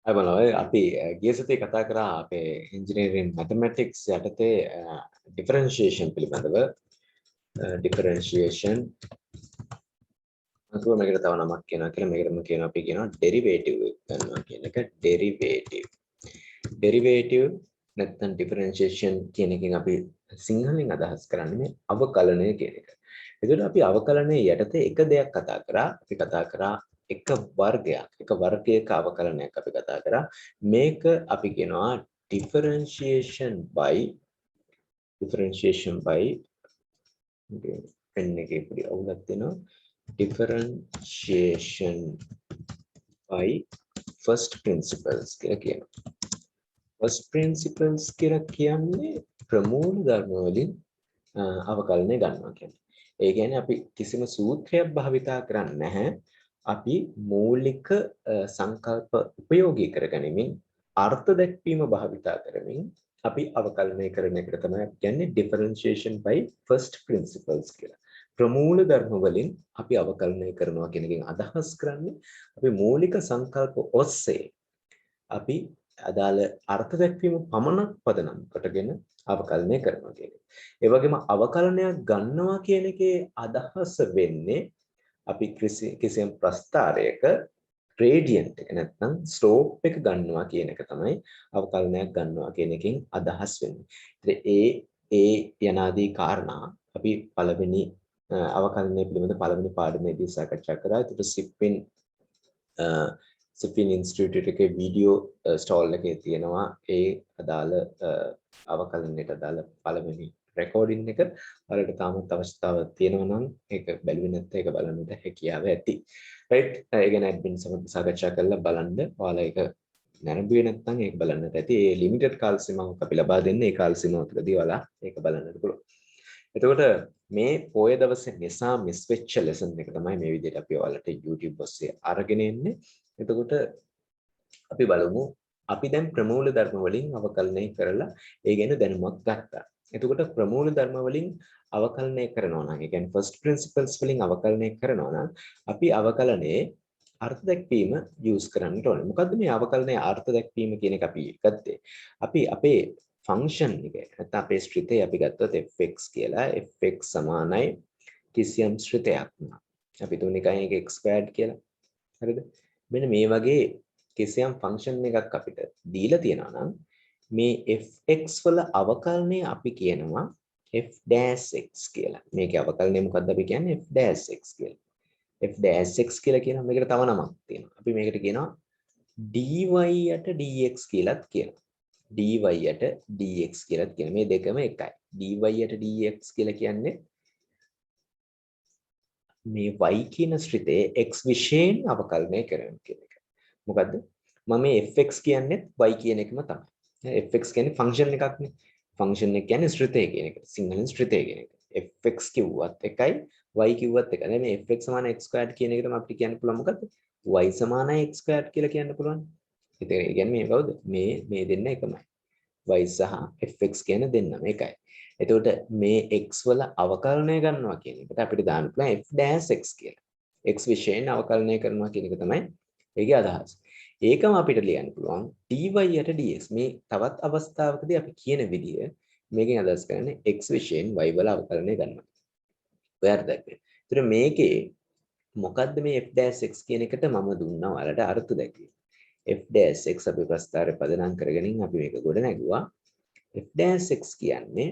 අයබලයි අපි ගිය සතියේ කතා කරා අපේ ඉංජිනේරින් මැතමැටික්ස් යටතේ ඩිෆරන්ෂියේෂන් පිළිබඳව ඩිෆරන්ෂියේෂන් අතුව මේකට තව නමක් කියනවා කියලා මේකටම කියනවා අපි කියනවා ඩෙරිවේටිව් ගන්නවා කියන එක ඩෙරිවේටිව් නැත්නම් ඩිෆරන්ෂියේෂන් කියන එකෙන් අපි සිංහලෙන් අදහස් කරන්නේ මේ අවකලනය කියන එක. එතකොට අපි අවකලනයේ යටතේ එක දෙයක් කතා කරා අපි කතා කරා එක වර්ගයක අවකලනයක් අපි කතා කරා මේක අපි කියනවා differentiation by pen එකේ පොඩි අවුලක් දෙනවා differentiation by first principles කියලා කියනවා. first principles කියලා කියන්නේ ප්‍රමූල ධර්ම වලින් අවකලනය ගන්නවා කියන්නේ. ඒ කියන්නේ අපි කිසිම සූත්‍රයක් භාවිතා කරන්නේ නැහැ. අපි මූලික සංකල්ප උපයෝගී කරගනිමින් අර්ථ දැක්වීම භාවිතා කරමින් අපි අවකලනය කරන එකට තමයි කියන්නේ differentiation by first principles කියලා. ප්‍රමූල ධර්ම වලින් අපි අවකලනය කරනවා කියන එකෙන් අදහස් කරන්නේ අපි මූලික සංකල්ප ඔස්සේ අපි අදාළ අර්ථ දැක්වීම පමණක් පදනම් කොටගෙන අවකලනය කරනවා කියන එක. ඒ වගේම අවකලනයක් ගන්නවා කියන එකේ අදහස වෙන්නේ අපි කිසියම් ප්‍රස්ථාරයක gradient එක නැත්නම් slope එක ගන්නවා කියන එක තමයි අවකලනයක් ගන්නවා කියන එකෙන් අදහස් වෙන්නේ. ඒ යනාදී කාරණා අපි පළවෙනි අවකලනය පිළිබඳ පළවෙනි පාඩමේදී සාකච්ඡා කරා. ඒකට සිපින් ඉන්ස්ටිටියුට් එකේ වීඩියෝ ස්ටෝල් එකේ තියෙනවා ඒ අදාළ අවකලනයට අදාළ පළවෙනි රෙකෝඩින් එක. ඔයාලට තාමත් අවස්ථාවක් තියෙනවා නම් ඒක බැලුවේ නැත්නම් ඒක බලන්නට හැකියාව ඇති. රයිට්. ඒ ගැන ඇඩ්මින් සමග සාකච්ඡා කරලා බලන්න. ඔයාලා ඒක නැරඹුවේ නැත්නම් ඒක බලන්නට ඇති. ඒ ලිමිටඩ් කාල සීමාවක් අපි ලබා දෙන්නේ. ඒ කාල සීමාව තුළදී ඔයාලා ඒක බලන්නට පුළුවන්. එතකොට මේ පොය දවසේ නිසා මිස් වෙච්ච ලෙසන් එක තමයි මේ විදිහට අපි ඔයාලට YouTube ඔස්සේ අරගෙන එන්නේ. එතකොට අපි බලමු අපි දැන් ප්‍රමූල ධර්ම වලින් අවකලනය කරලා ඒ ගැන දැනුමක් ගත්තා. එතකොට ප්‍රමූල ධර්ම වලින් අවකලනය කරනවා නම් ඒ කියන්නේ first principles වලින් අවකලනය කරනවා නම් අපි අවකලනයේ අර්ථ දැක්වීම යූස් කරන්න ඕනේ. මොකද්ද මේ අවකලනයේ අර්ථ දැක්වීම කියන එක අපි ගත්තේ. අපි අපේ ෆන්ක්ෂන් එක නැත්නම් අපේ ශ්‍රිතය අපි ගත්තොත් fx කියලා. fx සමානයි කිසියම් ශ්‍රිතයක් නා. අපි තුන් එකයි එක x squared කියලා. හරිද? මෙන්න මේ වගේ කිසියම් ෆන්ක්ෂන් එකක් අපිට දීලා තියෙනවා නම් මේ fx වල අවකලනය අපි කියනවා f dash x කියලා. මේකේ අවකලනය මොකද්ද අපි කියන්නේ f dash x කියලා. f dash x කියලා කියනවා. මේකට තව නමක් තියෙනවා. අපි මේකට කියනවා dy යට dx කියලාත් කියනවා. dy යට dx කියලාත් කියනවා. මේ දෙකම එකයි. dy යට dx කියලා කියන්නේ මේ y කියන ශ්‍රිතයේ x විශේෂයෙන් අවකලනය කරන කියන එක. මොකද්ද? මම මේ fx කියන්නේ y කියන එකම තමයි. fx කියන්නේ ෆන්ක්ෂන් එකක් නේ. ෆන්ක්ෂන් එක කියන්නේ ශ්‍රිතය කියන එක. සිංහලෙන් ශ්‍රිතය කියන එක. fx කිව්වත් එකයි y කිව්වත් එකයි. මේ fx සමාන x squared කියන එක තමයි අපිට කියන්න පුළුවන් මොකද්ද? y සමානයි x squared කියලා කියන්න පුළුවන්. ඒ කියන්නේ මේ කවුද? මේ දෙන්න එකමයි. y සහ fx කියන දෙන්නම එකයි. එතකොට මේ x වල අවකලනය ගන්නවා කියන එකට අපිට දාන්න පුළුවන් f dash x කියලා. x විශේෂයෙන් අවකලනය කරනවා කියන එක තමයි ඒකේ අදහස. ඒකම අපිට ලියන්න පුළුවන් dy යට dx. මේ තවත් අවස්ථාවකදී අපි කියන විදිය මේකෙන් අදහස් කරන්නේ x විශේෂයෙන් y වල අවකලනය ගන්නවා. ඔයාලට දැක්කේ. ඒතර මේකේ මොකද්ද මේ f dash x කියන එකට මම දුන්නා ඔයාලට අර්ථ දැක්වීම. f dash x අපි ප්‍රස්තාරය පදනම් කරගෙන අපි මේක ගොඩ නැගුවා. f dash x කියන්නේ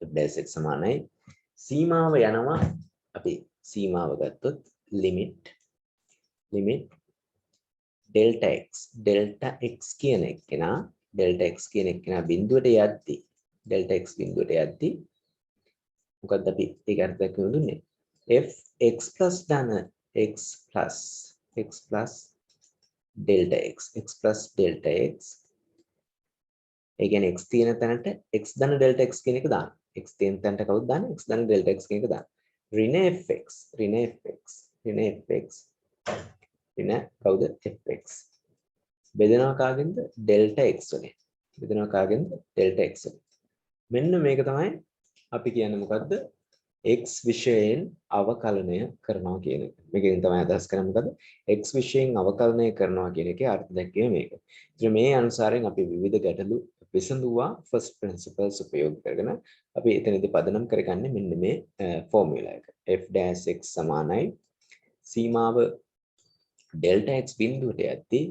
f dash x සමානයි සීමාව යනවා අපි සීමාව ගත්තොත් limit delta x කියන එකනා බිඳුවට යද්දී delta x බිඳුවට යද්දී මොකද්ද අපි ඒක අර්ථ දක්වන්න දුන්නේ f x plus ධන x plus delta x ඒ කියන්නේ x තියෙන තැනට x ධන delta x කියන එක දාන්න. x තියෙන තැනට කවුද දාන්නේ? x ධන delta x කියන එක දාන්න. ඍණ fx කවුද? fx. බෙදනවා කාගෙන්ද? delta x වලින්. මෙන්න මේක තමයි අපි කියන්නේ මොකද්ද? x විෂයෙන් අවකලනය කරනවා කියන එක. මේකෙන් තමයි අදහස් කරන්නේ මොකද? x විෂයෙන් අවකලනය කරනවා කියන එකේ අර්ථ දැක්වීම මේක. ඉතින් මේ අනුසාරයෙන් අපි විවිධ ගැටලු විසඳුවා first principles උපයෝග කරගෙන. අපි එතනදී පදනම් කරගන්නේ මෙන්න මේ ෆෝමියුලා එක. f' x සමානයි සීමාව delta x බිඳුවට යද්දී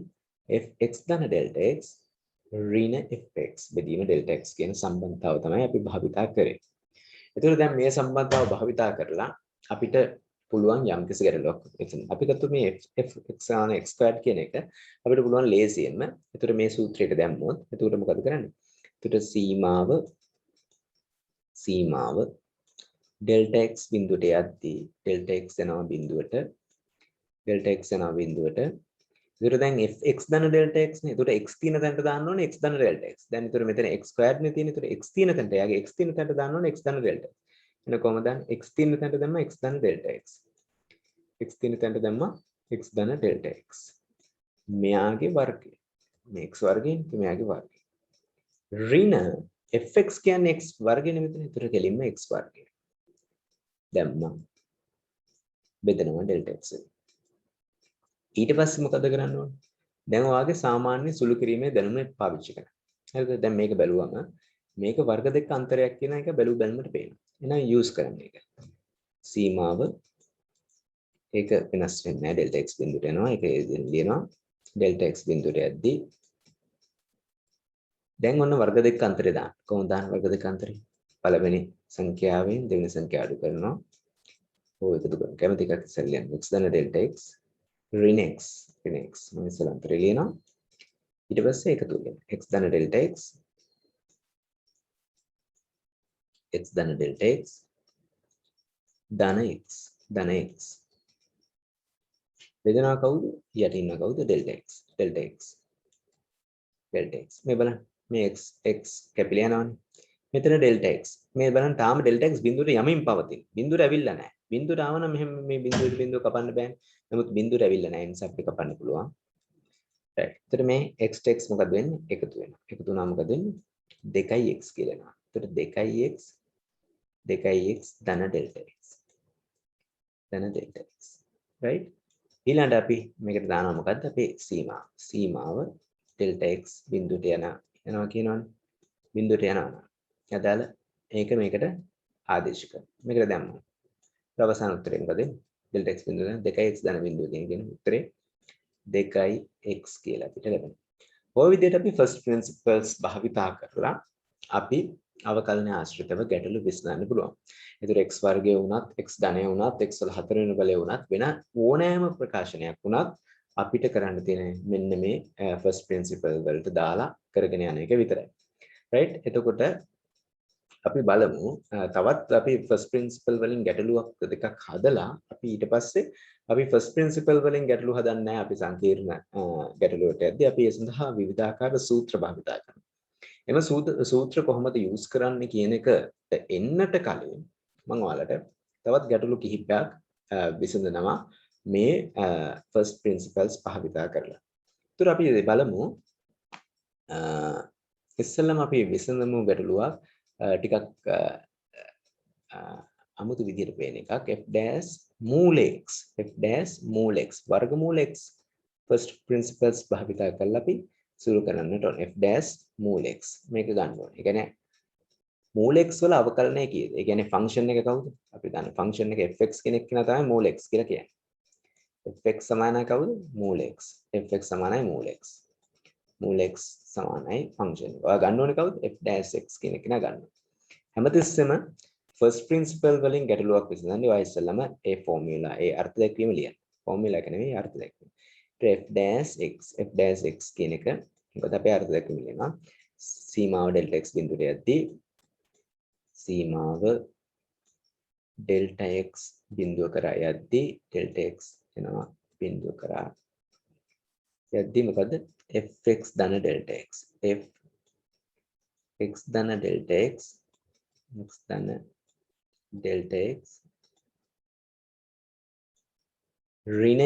fx ධන delta x ඍණ fx බෙදීම delta x කියන සම්බන්ධතාව තමයි අපි භාවිතා කරේ. එතකොට දැන් මේ සම්බන්ධතාව භාවිතා කරලා අපිට පුළුවන් යම් කිසි ගැටලුවක් එතන. අපි ගත්ත මේ fx = x² කියන එක අපිට පුළුවන් ලේසියෙන්ම එතකොට මේ සූත්‍රයට දැම්මොත් එතකොට මොකද කරන්නේ? එතකොට සීමාව delta x බිඳුවට යද්දී delta x යනවා බිඳුවට delta x යනවා බිඳුවට. ඒතර දැන් fx ධන delta x නේ. ඒතර x තියෙන තැනට දාන්න ඕනේ x ධන delta x. දැන් ඒතර මෙතන x² නේ තියෙන්නේ. ඒතර x තියෙන තැනට යාගේ x තියෙන තැනට දාන්න ඕනේ x ධන delta x. එන කොහමද දැන් x තියෙන තැනට දැම්ම x ධන delta x. x තියෙන තැනට දැම්ම x ධන delta x. මෙයාගේ වර්ගය. මේ x වර්ගයෙන් මෙයාගේ වර්ගය. ඍණ fx කියන්නේ x වර්ගය නෙමෙයි. ඒතර කෙලින්ම x වර්ගය. දැම්ම බෙදනවා delta x. ඊට පස්සේ මොකද කරන්න ඕනේ? දැන් ඔයාගේ සාමාන්‍ය සුළු කිරීමේ දැනුම පාවිච්චි කරන්න. හරිද? දැන් මේක බැලුවම මේක වර්ග දෙක අන්තරයක් කියන එක බැලුවමට පේනවා. එහෙනම් යූස් කරන්න ඒක. සීමාව ඒක වෙනස් වෙන්නේ නැහැ. delta x බිඳුවට යනවා. ඒක ලියනවා. delta x බිඳුවට යද්දී දැන් ඔන්න වර්ග දෙක අන්තරේ දාන්න. කොහොමද දාන්න වර්ග දෙක අන්තරේ? පළවෙනි සංඛ්‍යාවෙන් දෙවෙනි සංඛ්‍යාව අඩු කරනවා. ඔය එකතු කරනවා. කැමති එකක් ඉස්සෙල්ලා ලියන්න. x ධන delta x ඍණ x මම ඉස්සෙල්ලා අන්තරේ ලියනවා. ඊට පස්සේ එකතු වෙනවා. x ධන delta x ධන delta x ධන x බෙදනවා කවුද? යට ඉන්න කවුද? delta x මේ බලන්න මේ x කැපිලා යනවානේ. මෙතන delta x මේ බලන්න තාම delta x බිඳුවට යමින් පවතින. බිඳුවට ඇවිල්ලා නැහැ. බිඳුවට ආව නම් මෙහෙම මේ බිඳුව කපන්න බෑනේ. නමුත් බිඳුවට ඇවිල්ලා නැහැ. ඒ නිසා අපිට කපන්න පුළුවන්. right. එතකොට මේ x මොකද වෙන්නේ? එකතු වෙනවා. එකතු වුණාම මොකද වෙන්නේ? 2x කියලා එනවා. එතකොට 2x ධන delta x. right. ඊළඟට අපි මේකට දානවා මොකද්ද? අපේ සීමාව delta x බිඳුවට යනවා කියනවනේ. බිඳුවට යනවා. අදාළ ඒක මේකට ආදේශ කරනවා. මේකට දැම්මම අවසාන උත්තරේ මොකද? delta x බිඳුව 2x ධන බිඳුව කියන උත්තරේ 2x කියලා අපිට ලැබෙනවා. ඔය විදිහට අපි first principles භාවිතා කරලා අපි අවකලන ආශ්‍රිතව ගැටලු විසඳන්න පුළුවන්. ඒතර x වර්ගය වුණත්, x ධනය වුණත්, x වල 4 වෙනි බලය වුණත් වෙන ඕනෑම ප්‍රකාශනයක් වුණත් අපිට කරන්න තියෙන මෙන්න මේ first principle වලට දාලා කරගෙන යන එක විතරයි. right. එතකොට අපි බලමු තවත් අපි first principle වලින් ගැටලුවක් දෙකක් හදලා අපි ඊට පස්සේ අපි first principle වලින් ගැටලු හදන්නේ නැහැ. අපි සංකීර්ණ ගැටලුවට යද්දී අපි ඒ සඳහා විවිධාකාර සූත්‍ර භාවිතා කරනවා. එම සූත්‍ර කොහොමද යූස් කරන්නේ කියන එක එන්නට කලින් මම ඔයාලට තවත් ගැටලු කිහිපයක් විසඳනවා මේ first principles භාවිතා කරලා. ඒතර අපි බලමු ඉස්සෙල්ලාම අපි විසඳමු ගැටලුවක් ටිකක් අමුතු විදිහට පේන එකක් f' මූල x වර්ගමූල x first principles භාවිතා කරලා අපි සුළු කරන්නට ඕන f' මූල x මේක ගන්න ඕනේ. ඒ කියන්නේ මූල x වල අවකලනය කීයද? ඒ කියන්නේ ෆන්ක්ෂන් එක කවුද? අපි දන්න ෆන්ක්ෂන් එක fx කෙනෙක් කෙනා තමයි මූල x කියලා කියන්නේ. fx සමානයි කවුද? මූල x. fx සමානයි මූල x. මූල x සමානයි ෆන්ක්ෂන් එක. ඔයා ගන්න ඕනේ කවුද? f' x කියන කෙනා ගන්න. හැමතිස්සෙම first principle වලින් ගැටලුවක් විසඳන්නේ ඔය ඉස්සෙල්ලාම ඒ ෆෝමියුලා ඒ අර්ථ දැක්වීම ලියන්න. ෆෝමියුලා එක නෙවෙයි අර්ථ දැක්වීම. f' x කියන එක මොකද අපේ අර්ථ දැක්වීම ලියනවා. සීමාව delta x බිඳුවට යද්දී සීමාව delta x බිඳුව කරා යද්දී delta x එනවා බිඳුව කරා යද්දී මොකද fx ධන delta x fx ධන delta x x ධන delta x ඍණ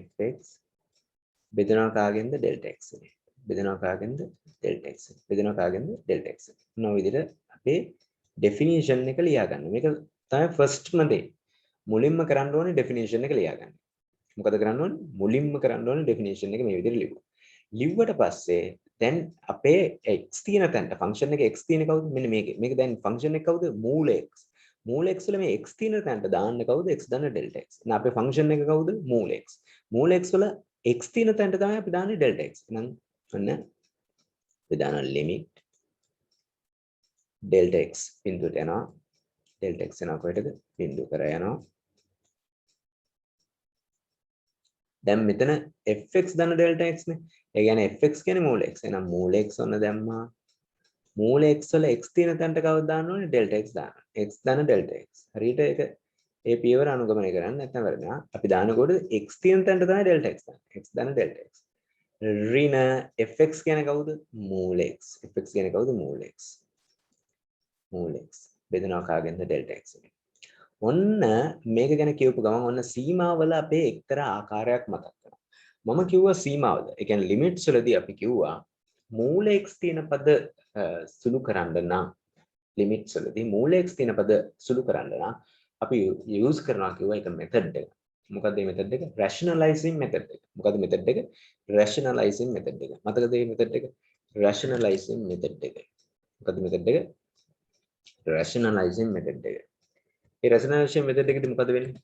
fx බෙදනවා කාගෙන්ද delta x නේ බෙදනවා කාගෙන්ද delta x බෙදනවා කාගෙන්ද delta x නෝ විදිහට අපේ definition එක ලියා ගන්න. මේක තමයි first ම දේ. මුලින්ම කරන්න ඕනේ definition එක ලියා ගන්න. මොකද කරන්න ඕනේ? මුලින්ම කරන්න ඕනේ definition එක මේ විදිහට ලියුවා. ලිව්වට පස්සේ දැන් අපේ x තියෙන තැනට function එකේ x තියෙන කවුද? මෙන්න මේකේ. මේක දැන් function එක කවුද? මූල x. මූල x වල මේ x තියෙන තැනට දාන්න කවුද? x දාන්න delta x. එහෙනම් අපේ function එක කවුද? මූල x. මූල x වල x තියෙන තැනට තමයි අපි දාන්නේ delta x. එහෙනම් ඔන්න අපි දාන limit delta x බිඳුවට යනවා. delta x යනවා කොහෙටද? බිඳුව කර යනවා. දැන් මෙතන fx දාන delta x නේ. ඒ කියන්නේ fx කියන්නේ මූල x. එහෙනම් මූල x ඔන්න දැම්මා. මූල x වල x තියෙන තැනට කවුද දාන්න ඕනේ? delta x දාන්න. x දාන delta x. හරියට ඒක ඒ පියවර අනුගමනය කරන්න නැත්නම් වැරදිනවා. අපි දානකොට x තියෙන තැනට තමයි delta x දාන්නේ. x දාන delta x. ඍණ fx කියන්නේ කවුද? මූල x. fx කියන්නේ කවුද? මූල x. මූල x. බෙදනවා කාගෙන්ද? delta x එකෙන්. ඔන්න මේක ගැන කියවපු ගමන් ඔන්න සීමාවල අපේ එක්තරා ආකාරයක් මතක් වෙනවා. මම කිව්වා සීමාවල. ඒ කියන්නේ ලිමිට්ස් වලදී අපි කිව්වා මූල x තියෙන පද සුළු කරන්න නම් ලිමිට්ස් වලදී මූල x තියෙන පද සුළු කරන්න නම් අපි යූස් කරනවා කිව්වා එක මෙතඩ් එක. මොකක්ද මේ මෙතඩ් එක? රැෂනලයිසින් මෙතඩ් එක. මොකක්ද මෙතඩ් එක? රැෂනලයිසින් මෙතඩ් එක. මතකද මේ මෙතඩ් එක? රැෂනලයිසින් මෙතඩ් එක. මොකක්ද මෙතඩ් එක? රැෂනලයිසින් මෙතඩ් එක. ඒ රැෂනලයිසින් මෙතඩ් එකේදී මොකද වෙන්නේ?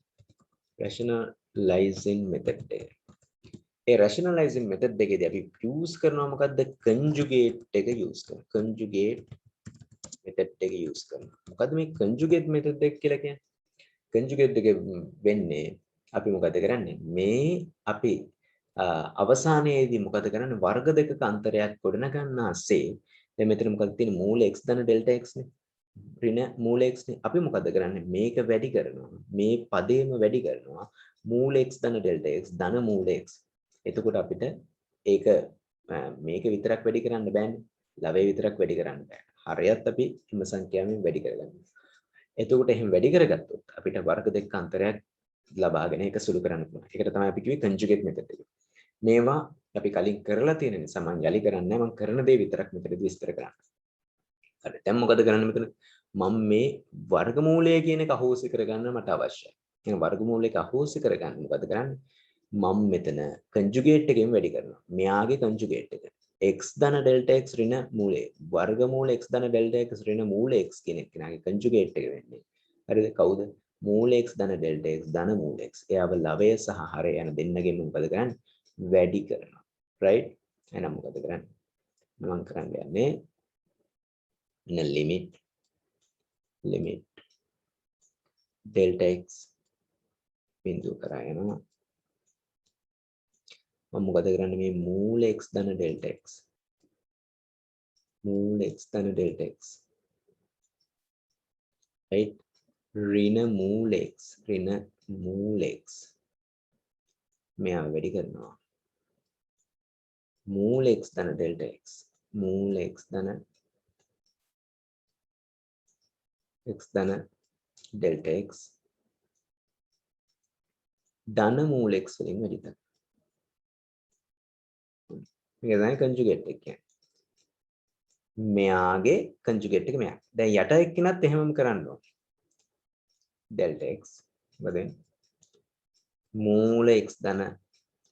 රැෂනලයිසින් මෙතඩ් එක. ඒ රැෂනලයිසින් මෙතඩ් එකේදී අපි යූස් කරනවා මොකද්ද? කන්ජුගේට් එක යූස් කරනවා. කන්ජුගේට් මෙතඩ් එක යූස් කරනවා. මොකද්ද මේ කන්ජුගේට් මෙතඩ් එක කියලා කියන්නේ? කන්ජුගේට් එක වෙන්නේ අපි මොකද කරන්නේ? මේ අපි අවසානයේදී මොකද කරන්නේ? වර්ග දෙකක අන්තරයක් ගොඩනගන්නාසේ දැන් මෙතන මොකද තියෙන්නේ? මූල x ධන delta x නේ. ඍණ මූල x නේ. අපි මොකද කරන්නේ? මේක වැඩි කරනවා. මේ පදේම වැඩි කරනවා. මූල x ධන delta x ධන මූල x. එතකොට අපිට ඒක මේක විතරක් වැඩි කරන්න බෑනේ. ලවය විතරක් වැඩි කරන්න බෑ. හරයත් අපි හිම සංඛ්‍යාවෙන් වැඩි කරගන්නවා. එතකොට එහෙම වැඩි කරගත්තොත් අපිට වර්ග දෙක අන්තරයක් ලබාගෙන ඒක සුළු කරන්න පුළුවන්. ඒකට තමයි අපි කිව්වේ කන්ජුගේට් මෙතඩ් එක. මේවා අපි කලින් කරලා තියෙන නිසා මම යලි කරන්නේ නැහැ. මම කරන දේ විතරක් මෙතනදී විස්තර කරන්න. හරි. දැන් මොකද කරන්නේ මෙතන? මම මේ වර්ගමූලය කියන එක අහෝසි කරගන්න මට අවශ්‍යයි. එහෙනම් වර්ගමූලයක අහෝසි කරගන්න මොකද කරන්නේ? මම මෙතන කන්ජුගේට් එකෙන් වැඩි කරනවා. මෙයාගේ කන්ජුගේට් එක. x ධන delta x ඍණ මූලය. වර්ගමූල x ධන delta x ඍණ මූල x කියන එකනාගේ කන්ජුගේට් එක වෙන්නේ. හරිද? කවුද? මූල x ධන delta x ධන මූල x. එයාව ලවය සහ හරය යන දෙන්නගෙන් මොකද කරන්නේ? වැඩි කරනවා. right? එහෙනම් මොකද කරන්නේ? මම කරන්න යන්නේ limit delta x බිඳුව කරා යනවා. මම මොකද කරන්නේ? මේ මූල x ධන delta x මූල x ධන delta x right? ඍණ මූල x මෙයා වැඩි කරනවා. මූල x ධන delta x මූල x ධන delta x ධන මූල x වලින් වැඩි කරනවා. මේක තමයි කන්ජුගේට් එක කියන්නේ. මෙයාගේ කන්ජුගේට් එක මෙයා. දැන් යට එක්කිනත් එහෙමම කරන්න ඕනේ. delta x මොකද මූල x ධන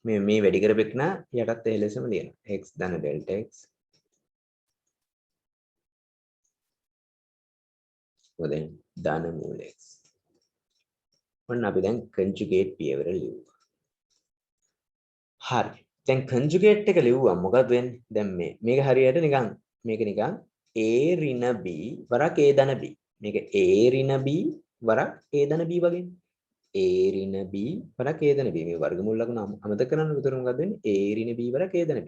මේ වැඩි කරපෙන්න යටත් ඒ ලෙසම ලියනවා. x ධන delta x මොකද ධන මූල x. ඔන්න අපි දැන් කන්ජුගේට් පියවර ලියුවා. හරි. දැන් කන්ජුගේට් එක ලිව්වා මොකද වෙන්නේ? දැන් මේක හරියට මේක නිකන් a ඍණ b වරක් a ධන b. මේක a ඍණ b වරක් a ධන b වගේ. a ඍණ b වරක් a ධන b. මේ වර්ගමූල ලකුණ අමතක කරන්න විතර මොකද වෙන්නේ? a ඍණ b වරක් a ධන b.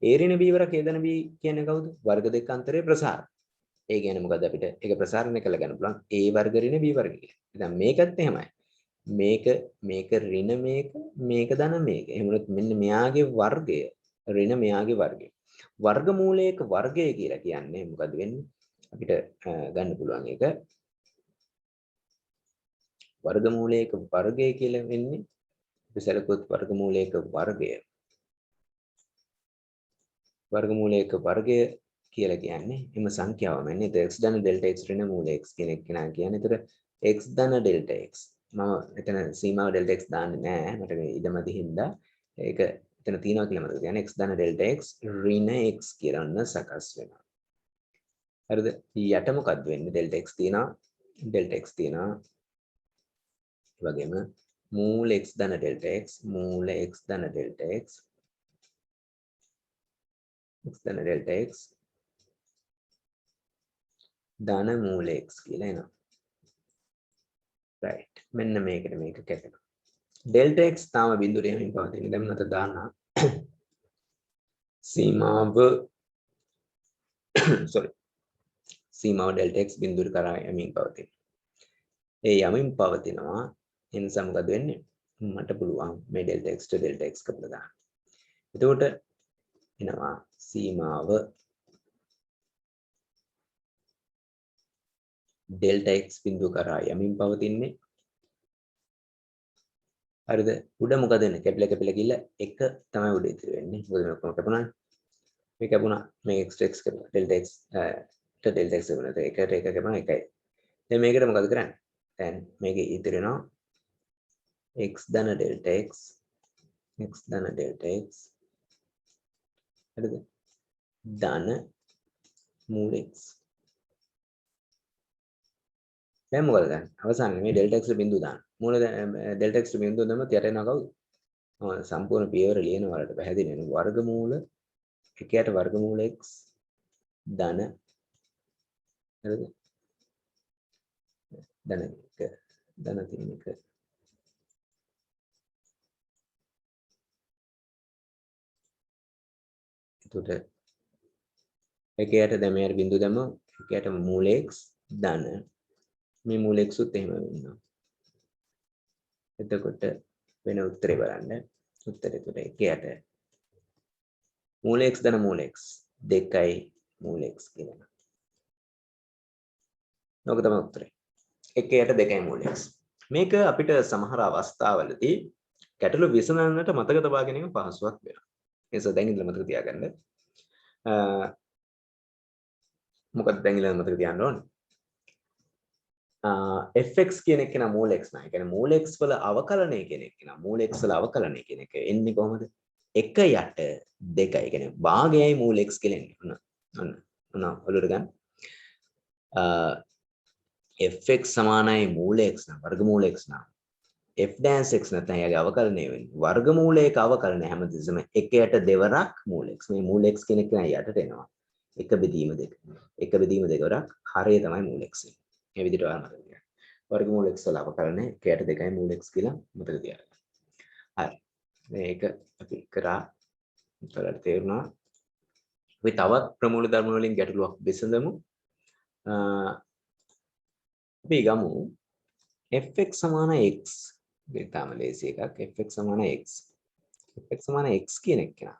a ඍණ b වරක් a ධන b කියන්නේ කවුද? වර්ග දෙක අතරේ ප්‍රසාර. ඒ කියන්නේ මොකද අපිට ඒක ප්‍රසාරණය කළ ගන්න පුළුවන් a වර්ග ඍණ b වර්ග කියලා. දැන් මේකත් එහෙමයි. මේක ඍණ මේක ධන මේක. එහෙම වුණොත් මෙන්න මෙයාගේ වර්ගය ඍණ මෙයාගේ වර්ගය. වර්ගමූලයක වර්ගය කියලා කියන්නේ මොකද වෙන්නේ? අපිට ගන්න පුළුවන් ඒක වර්ගමූලයක වර්ගය කියලා වෙන්නේ අපි සැලකුවොත් වර්ගමූලයක වර්ගය කියලා කියන්නේ එම සංඛ්‍යාවම නේ. ඒක x ධන delta x ඍණ මූල x කියන එක නා කියන්නේ. ඒතර x ධන delta x. මම එතන සීමාව delta x දාන්නේ නැහැ. මට මේ ඉදමදි හින්දා ඒක එතන තියනවා කියලා මතක තියාගන්න. x ධන delta x ඍණ x කියලා ඔන්න සකස් වෙනවා. හරිද? යට මොකද්ද වෙන්නේ? delta x තියෙනවා. delta x තියෙනවා. ඒ වගේම මූල x ධන delta x මූල x ධන delta x x ධන delta x ධන මූල x කියලා එනවා. right. මෙන්න මේකට මේක කැපෙනවා. delta x තාම බිඳුවට යමින් පවතින. දැන් මත දාන්න සීමාව sorry. සීමාව delta x බිඳුවට කරා යමින් පවතින. ඒ යමින් පවතිනවා. ඒ නිසා මොකද වෙන්නේ? මට පුළුවන් මේ delta x to delta x කපලා දාන්න. එතකොට එනවා සීමාව delta x බිඳුව කරා යමින් පවතින්නේ. හරිද? උඩ මොකද වෙන්නේ? කැපිලා ගිහලා එක තමයි උඩ ඉතිරි වෙන්නේ. මොකද මේ ඔක්කොම කැපුණා. මේ කැපුණා. මේ x to x කැපුණා. delta x to delta x වෙනවා. එකට එක කැපුණා එකයි. දැන් මේකට මොකද කරන්නේ? දැන් මේකේ ඉතිරි වෙනවා x ධන delta x x ධන delta x හරිද? ධන මූල x. දැන් මොකද ගන්න? අවසානයේ මේ delta x බිඳුව දාන්න. මූල delta x බිඳුව දැම්මත් යට එනවා කවුද? සම්පූර්ණ පියවර ලියන වලට පැහැදිලි වෙන වර්ගමූල එකයට වර්ගමූල x ධන හරිද? ධන 1 ධන 3 එතකොට එකයට දැන් මෙයාට බිඳුව දැම්ම එකයට මූල x ධන මේ මූල x උත් එහෙම වෙනවා. එතකොට වෙන උත්තරේ බලන්න. උත්තරේ තුන එකයට මූල x ධන මූල x 2යි මූල x කියලා. ඔක තමයි උත්තරේ. එකයට 2යි මූල x. මේක අපිට සමහර අවස්ථාවලදී ගැටලු විසඳන්නට මතක තබා ගැනීම පහසුවක් වෙනවා. ඒ නිසා දැන් ඉඳලා මතක තියාගන්න. මොකක්ද දැන් ඉඳලා මතක තියාගන්න ඕනේ? fx කියන එක නා මූල x නා. ඒ කියන්නේ මූල x වල අවකලනය කියන එක නා. මූල x වල අවකලනය කියන එක එන්නේ කොහොමද? 1 යට 2යි. ඒ කියන්නේ භාගයයි මූල x කියලා එන්නේ. ඔන්න ඔලුවට ගන්න. fx සමානයි මූල x නා වර්ගමූල x නා. f dash x නැත්නම් එයාගේ අවකලනය වෙන්නේ. වර්ගමූලයක අවකලනය හැමතිස්සෙම 1 යට දෙවරක් මූල x. මේ මූල x කියන එක යටට එනවා. 1 බෙදීම 2. 1 බෙදීම 2 වරක් හරය තමයි මූල x. මේ විදිහට ඔයාලා මතක තියාගන්න. වර්ගමූල x වල අවකලනය 1 යට 2යි මූල x කියලා මතක තියාගන්න. හරි. මේක අපි කරා ඔයාලට තේරුණා. අපි තවත් ප්‍රමූල ධර්ම වලින් ගැටලුවක් විසඳමු. අපි ගමු fx සමාන x. මේ තාම ලේසි එකක්. fx සමාන x. fx සමාන x කියන එක නා.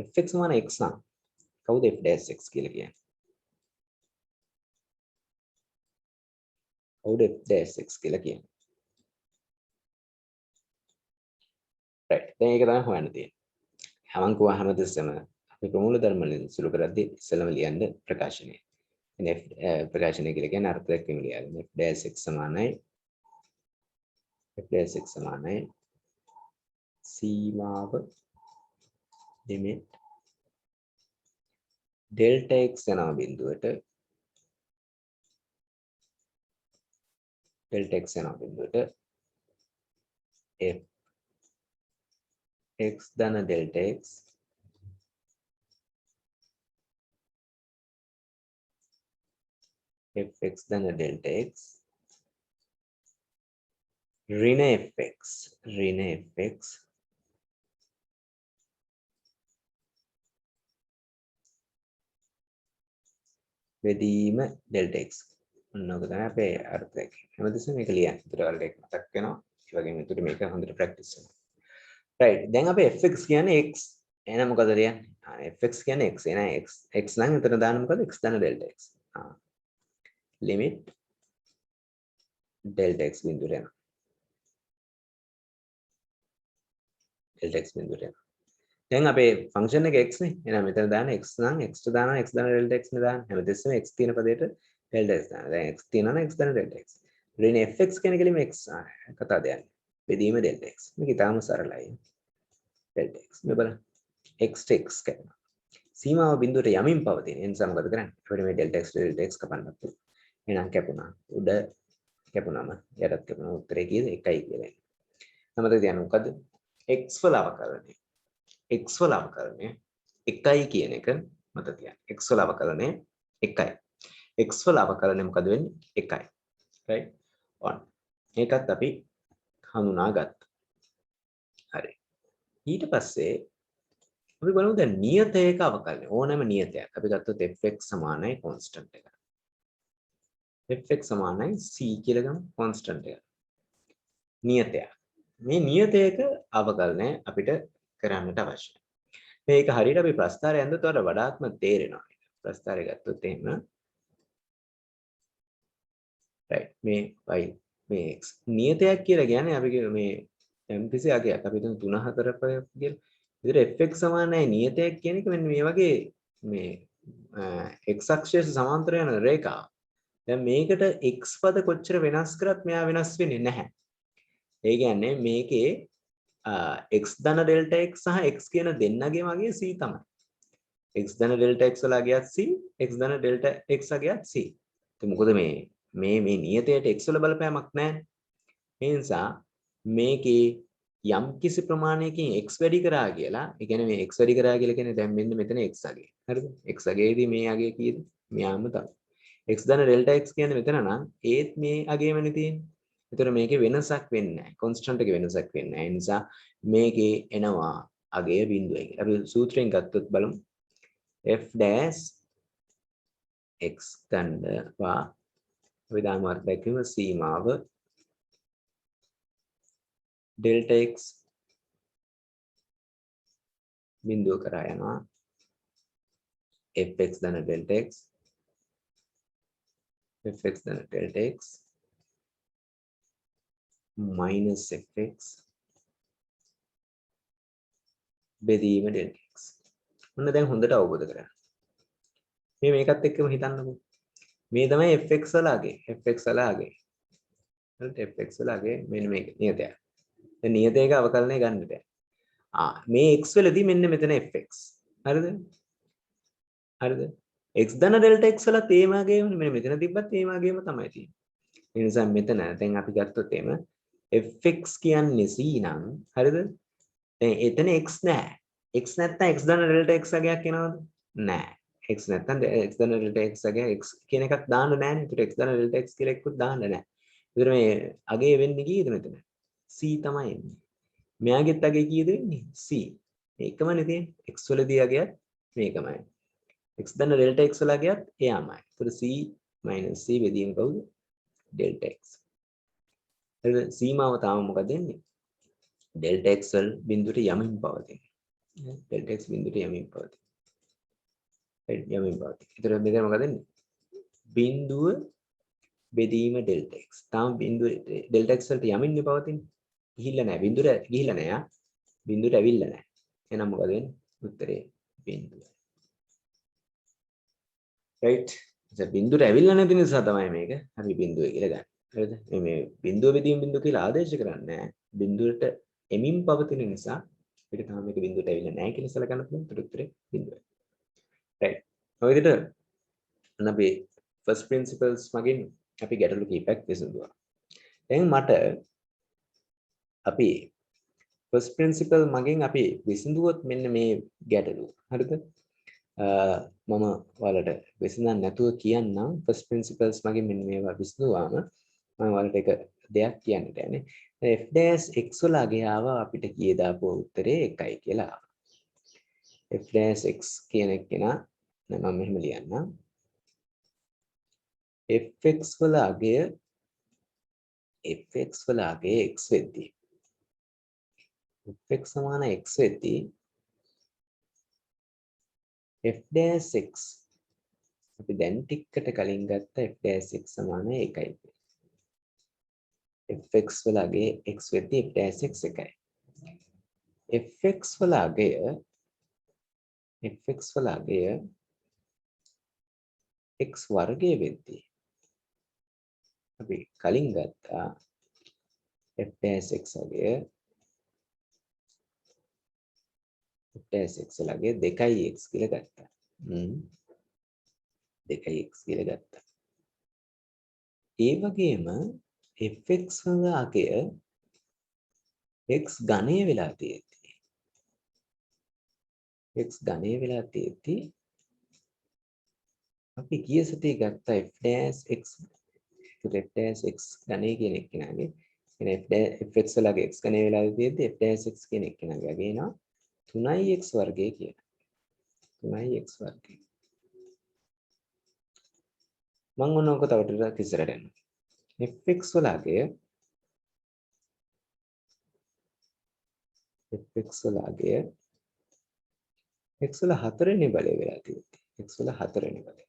fx සමාන x නම් කවුද f dash x කියලා කියන්නේ? කවුද f dash x කියලා කියන්නේ? right. දැන් ඒක තමයි හොයන්න තියෙන්නේ. හැමංකුව හැමදෙස්සම අපි ප්‍රමූල ධර්ම වලින් සුළු කරද්දී ඉස්සෙල්ලම ලියන්න ප්‍රකාශනය. එනේ ප්‍රකාශනය කියලා කියන්නේ අර්ථ දැක්වීම ලියන්න. f dash x සමානයි f dash x සමානයි සීමාව limit delta x යන බිඳුවට delta x යන බිඳුවට f x ධන delta x fx ධන delta x ඍණ fx බෙදීම delta x. ඔන්නෝක තමයි අපේ අර්ථය. හැමතිස්සෙම මේක ලියන්න. ඒතර වලට ඒක මතක් වෙනවා. ඒ වගේම ඒතර මේක හොඳට ප්‍රැක්ටිස් වෙනවා. right. දැන් අපේ fx කියන්නේ x. එහෙනම් මොකද කියන්නේ? fx කියන්නේ x. එහෙනම් x නම් එතන දාන්න මොකද? x ධන delta x. limit delta x බිඳුවට යනවා. delta x බිඳුවට යනවා. දැන් අපේ ෆන්ක්ෂන් එක x නේ. එහෙනම් මෙතන දාන්න x නම් x ට දානවා x දාන delta x නේ දාන්න. හැමතිස්සෙම x තියෙන පදයට delta x දාන්න. දැන් x තියෙනවා නම් x දාන delta x. ඊළඟ fx කියන කෙලිම x කතා දෙන්නේ. බෙදීම delta x. මේක ඉතාලම සරලයි. delta x. මේ බලන්න. x ට x කරනවා. සීමාව බිඳුවට යමින් පවතින. ඒ නිසා මොකද කරන්නේ? අපිට මේ delta x කපන්නත් පුළුවන්. එහෙනම් කැපුණා. උඩ කැපුණාම යටත් කැපුණා. උත්තරේ කීයද? 1යි කියලා. මතක තියාගන්න මොකද්ද? x වල අවකලනය. x වල අවකලනය 1යි කියන එක මතක තියාගන්න. x වල අවකලනය 1යි. x වල අවකලනය මොකද වෙන්නේ? 1යි. right? on. ඒකත් අපි හඳුනාගත්තා. හරි. ඊට පස්සේ අපි බලමු දැන් නියතයක අවකලනය. ඕනෑම නියතයක්. අපි ගත්තොත් fx සමානයි constant එක. fx සමානයි c කියලා ගමු constant එක. නියතයක්. මේ නියතයක අවකලනය අපිට කරන්නට අවශ්‍යයි. මේක හරියට අපි ප්‍රස්ථාරය ඇඳුවත් වඩාත්ම තේරෙනවා. ප්‍රස්ථාරය ගත්තොත් එහෙම right මේ y මේ x නියතයක් කියලා කියන්නේ අපි මේ යම්කිසි අගයක් අපි හිතමු 3 4 කියලා. විතර fx සමානයි නියතයක් කියන එක මෙන්න මේ වගේ මේ x අක්ෂයට සමාන්තර යන රේඛාව. දැන් මේකට x පද කොච්චර වෙනස් කරත් මෙයා වෙනස් වෙන්නේ නැහැ. ඒ කියන්නේ මේකේ x ධන delta x සහ x කියන දෙන්නගේ වගේ c තමයි. x ධන delta x වල අගයත් c x ධන delta x අගයත් c. ඉතින් මොකද මේ නියතයට x වල බලපෑමක් නැහැ. ඒ නිසා මේකේ යම් කිසි ප්‍රමාණයකින් x වැඩි කරා කියලා, ඒ කියන්නේ මේ x වැඩි කරා කියලා කියන්නේ දැන් මෙන්න මෙතන x අගය. හරිද? x අගයේදී මේ අගය කීයද? මෙයාම තමයි. x ධන delta x කියන්නේ මෙතන නම් ඒත් මේ අගයමනේ තියෙන්නේ. ඒතර මේකේ වෙනසක් වෙන්නේ නැහැ. constant එකේ වෙනසක් වෙන්නේ නැහැ. ඒ නිසා මේකේ එනවා අගය බිඳුවයි කියලා. අපි සූත්‍රයෙන් ගත්තොත් බලමු. f dash x ගන්නවා විදාන වර්ග දැක්වීම සීමාව delta x බිඳුව කරා යනවා fx ධන delta x fx ධන delta x minus fx බෙදීම delta x. ඔන්න දැන් හොඳට අවබෝධ කරගන්න. මේ මේකත් එක්කම හිතන්නකෝ. මේ තමයි fx වල අගය. fx වල අගය. හරිද? fx වල අගය මෙන්න මේක නියතයක්. දැන් නියතයක අවකලනය ගන්න බෑ. මේ x වලදී මෙන්න මෙතන fx. හරිද? හරිද? x ධන delta x වල තේමාගේම මෙන්න මෙතන තිබ්බත් තේමාගේම තමයි තියෙන්නේ. ඒ නිසා මෙතන දැන් අපි ගත්තොත් එහෙම fx කියන්නේ c නම් හරිද? දැන් එතන x නැහැ. x නැත්තම් x ධන delta x අගයක් එනවද? නැහැ. x නැත්තම් x ධන delta x අගය x කියන එකක් දාන්න නැහැනේ. ඒකට x ධන delta x කියලා එකකුත් දාන්න නැහැ. ඒතර මේ අගය වෙන්නේ කීයද මෙතන? c තමයි එන්නේ. මෙයාගෙත් අගය කීයද වෙන්නේ? c. මේකමනේ තියෙන්නේ. x වලදී අගයත් මේකමයි. x ධන delta x වල අගයත් එයාමයි. ඒතර c c බෙදීම කවුද? delta x. හරිද? සීමාව තාම මොකද වෙන්නේ? delta x වල බිඳුවට යමින් පවතින. delta x බිඳුවට යමින් පවතින. යමින් පවතින. ඒතර මෙතන මොකද වෙන්නේ? බිඳුව බෙදීම delta x. තාම බිඳුව delta x වලට යමින් පවතින්නේ. ගිහිල්ලා නැහැ. බිඳුවට ගිහිල්ලා නැහැ. බිඳුවට ඇවිල්ලා නැහැ. එහෙනම් මොකද වෙන්නේ? උත්තරේ බිඳුව. right? ඉතින් බිඳුවට ඇවිල්ලා නැති නිසා තමයි මේක අපි බිඳුව කියලා ගන්න. හරිද? මේ බිඳුව බෙදීම බිඳුව කියලා ආදේශ කරන්නේ නැහැ. බිඳුවට එමින් පවතින නිසා අපිට තාම මේක බිඳුවට ඇවිල්ලා නැහැ කියලා සලකන්න පුළුවන්. ඒකට උත්තරේ බිඳුවයි. right. ඔය විදිහට අපි first principles මගින් අපි ගැටලු කීපයක් විසඳුවා. දැන් මට අපි first principle මගින් අපි විසඳුවොත් මෙන්න මේ ගැටලුව. හරිද? මම ඔයාලට විසඳන්න නැතුව කියන්නම් first principles මගින් මෙන්න මේවා විසඳුවාම මම ඔයාලට එක දෙයක් කියන්න යන්නේ. f dash x වල අගය ආව අපිට කී දාපු උත්තරේ 1යි කියලා. f dash x කියන එක නා මම මෙහෙම ලියන්නම්. fx වල අගය x වෙද්දී fx සමාන x වෙද්දී f dash x අපි දැන් ටිකකට කලින් ගත්ත f dash x සමාන 1යි. fx වල අගය x වෙද්දී f dash x 1යි. fx වල අගය fx වල අගය x වර්ගය වෙද්දී අපි කලින් ගත්තා f dash x අගය f dash x වල අගය 2x කියලා ගත්තා. 2x කියලා ගත්තා. ඒ වගේම fx වල අගය x ඝනය වෙලා තියෙද්දී x ඝනය වෙලා තියෙද්දී අපි ගිය සතියේ ගත්ත f dash x ඝනය කියන එක නේද? fx වල අගය x ඝනය වෙලා තියෙද්දී f dash x කියන එක නේද? අගේනවා 3x වර්ගය කියලා. 3x වර්ගය. මම ඕනෝක තව ටිකක් ඉස්සරහට යනවා. fx වල අගය x වල 4 වෙනි බලය වෙලා තියෙන්නේ. x වල 4 වෙනි බලය.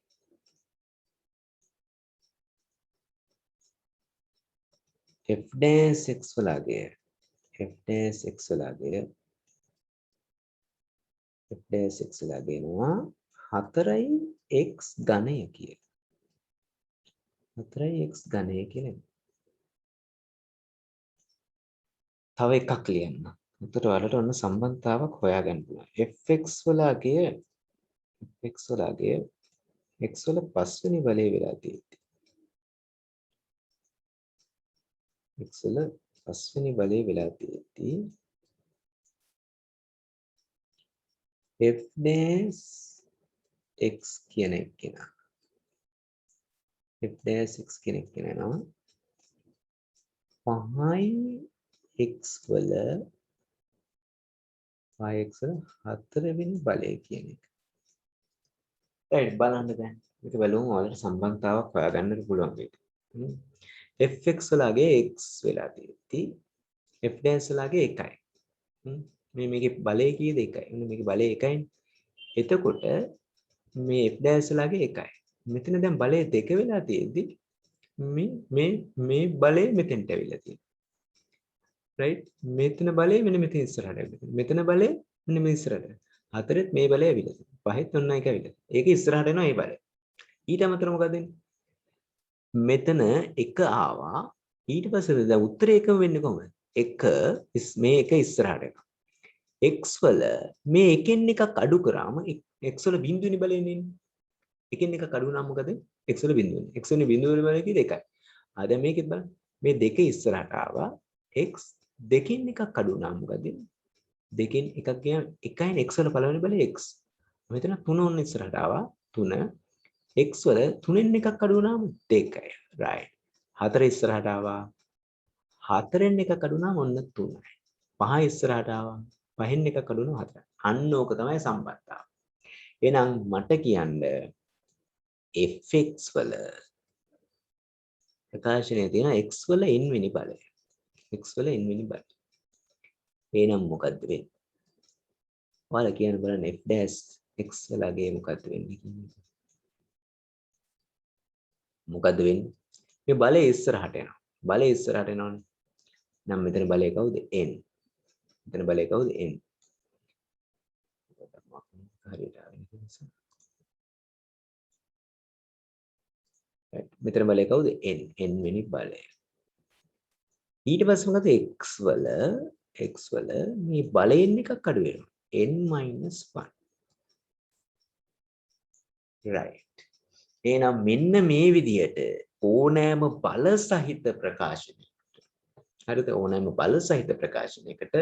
f dash x වල අගය නවා 4x ඝනය කියලා. 4x ඝනය කියලා. තව එකක් ලියන්න. උතර වලට ඔන්න සම්බන්ධතාවක් හොයාගන්න පුළුවන්. fx වල අගය x වල 5 වෙනි බලය වෙලා තියෙන්නේ. x වල 5 වෙනි බලය වෙලා තියෙද්දී f dash x කියන එක කෙනා f dash x කියන එක කෙනා 5x වල 4 වෙනි බලය කියන එක. right බලන්න දැන්. මේක බලමු ඔයාලට සම්බන්ධතාවක් හොයාගන්න පුළුවන් වෙයි. fx වල අගය x වෙලා තියෙද්දී f dash වල අගය 1යි. මේකේ බලය කීයද 1යි. මේකේ බලය 1යිනේ. එතකොට මේ f dash වල අගය 1යි. මෙතන දැන් බලය 2 වෙලා තියෙද්දී මේ බලය මෙතෙන්ට ඇවිල්ලා තියෙනවා. right මෙතන බලය මෙන්න මෙතන ඉස්සරහට ඇවිල්ලා. මෙතන බලය මෙන්න මේ ඉස්සරහට. හතරෙත් මේ බලය ඇවිල්ලා තියෙනවා. පහෙත් ඔන්න එක ඇවිල්ලා. ඒක ඉස්සරහට එනවා මේ බලය. ඊට අමතරව මොකද වෙන්නේ? මෙතන 1 ආවා. ඊට පස්සේ දැන් උත්තරේ එකම වෙන්නේ කොහොමද? 1 මේ 1 ඉස්සරහට එනවා. x වල මේ එකෙන් එකක් අඩු කරාම x වල බිඳුවෙනි බලය එන්නේ. එකෙන් එකක් අඩු වුණාම මොකද? x වල බිඳුවෙනි. x වෙනි බිඳුවෙනි බලය කීයද 1යි. දැන් මේකෙත් බලන්න. මේ දෙක ඉස්සරහට ආවා. x දෙකෙන් එකක් අඩු වුණාම මොකද? දෙකෙන් එකක් ගියාම 1යි x වල පළවෙනි බලය x. මෙතන 3 ඔන්න ඉස්සරහට ආවා. 3 x වල 3ෙන් එකක් අඩු වුණාම 2යි. right. 4 ඉස්සරහට ආවා. 4ෙන් එකක් අඩු වුණාම ඔන්න 3යි. 5 ඉස්සරහට ආවා. 5ෙන් එකක් අඩු වුණාම 4යි. අන්න ඕක තමයි සම්බන්ධතාව. එහෙනම් මට කියන්න fx වල ප්‍රකාශනයේ තියෙන x වල n වෙනි බලය. x වල n වෙනි බලය. එහෙනම් මොකද්ද වෙන්නේ? ඔයාලා කියන්න බලන්න f dash x වල අගය මොකද්ද වෙන්නේ කියන්නේ? මොකද්ද වෙන්නේ? මේ බලය ඉස්සරහට එනවා. බලය ඉස්සරහට එනවනේ. නම් මෙතන බලය කවුද? n. මෙතන බලය කවුද? n. හරියට මෙතන බලය කවුද? n. n වෙනි බලය. ඊට පස්සේ මොකද x වල මේ බලයෙන් එකක් අඩු වෙනවා. n-1. right. එහෙනම් මෙන්න මේ විදිහට ඕනෑම බල සහිත ප්‍රකාශනයකට හරිද ඕනෑම බල සහිත ප්‍රකාශනයකට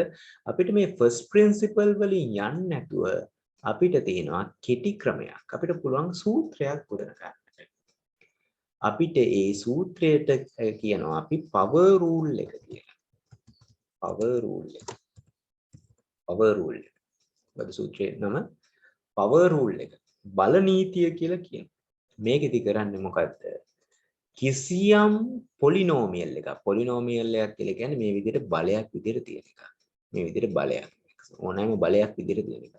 අපිට මේ ෆස්ට් ප්‍රින්සිපල් වලින් යන්නේ නැතුව අපිට තියෙනවා කෙටි ක්‍රමයක්. අපිට පුළුවන් සූත්‍රයක් ගොඩනගන්න. අපිට ඒ සූත්‍රයට කියනවා අපි පවර් රූල් එක කියලා. පවර් රූල් එක. පවර් රූල් එක. බද සූත්‍රයේ නම පවර් රූල් එක. බල නීතිය කියලා කියනවා. මේකෙදි කරන්නේ මොකද්ද? කිසියම් පොලිනෝමියල් එකක්. පොලිනෝමියල් එකක් කියලා කියන්නේ මේ විදිහට බලයක් විදිහට තියෙන එක. මේ විදිහට බලයක්. ඕනෑම බලයක් විදිහට තියෙන එක.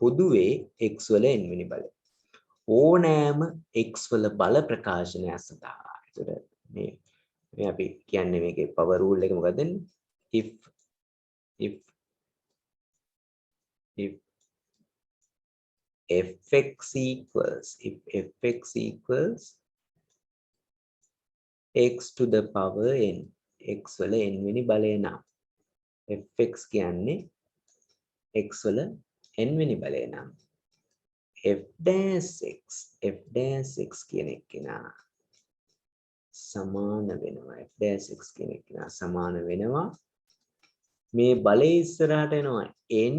පොදුවේ x වල n වෙනි බලය. ඕනෑම x වල බල ප්‍රකාශනය සඳහා. ඒතර මේ අපි කියන්නේ මේකේ පවර් රූල් එක මොකක්ද? if fx equals, if fx equals x to the power n, x වල n වෙනි බලය නම් fx කියන්නේ x වල n වෙනි බලය නම් f dash x කියන එක්කෙනා සමාන වෙනවා, f dash x කියන එක්කෙනා සමාන වෙනවා මේ බලය ඉස්සරහට එනවා n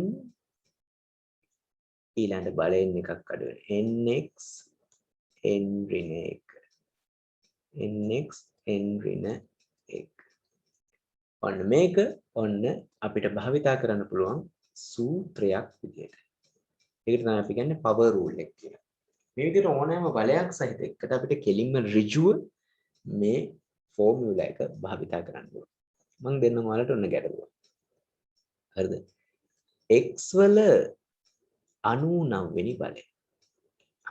ඊළඟ බලයෙන් එකක් අඩු වෙනවා nx n ඍණ 1 nx n ඍණ 1. ඔන්න මේක ඔන්න අපිට භාවිතා කරන්න පුළුවන් සූත්‍රයක් විදියට. ඒකට තමයි අපි කියන්නේ power rule එක කියලා. මේ විදිහට ඕනෑම බලයක් සහිත එකට අපිට කෙලින්ම ඍජුව මේ ෆෝමියුලා එක භාවිතා කරන්න ඕන. මම දෙන්නම් ඔයාලට ඔන්න ගැටලුව. හරිද? x වල 99 වෙනි බලය.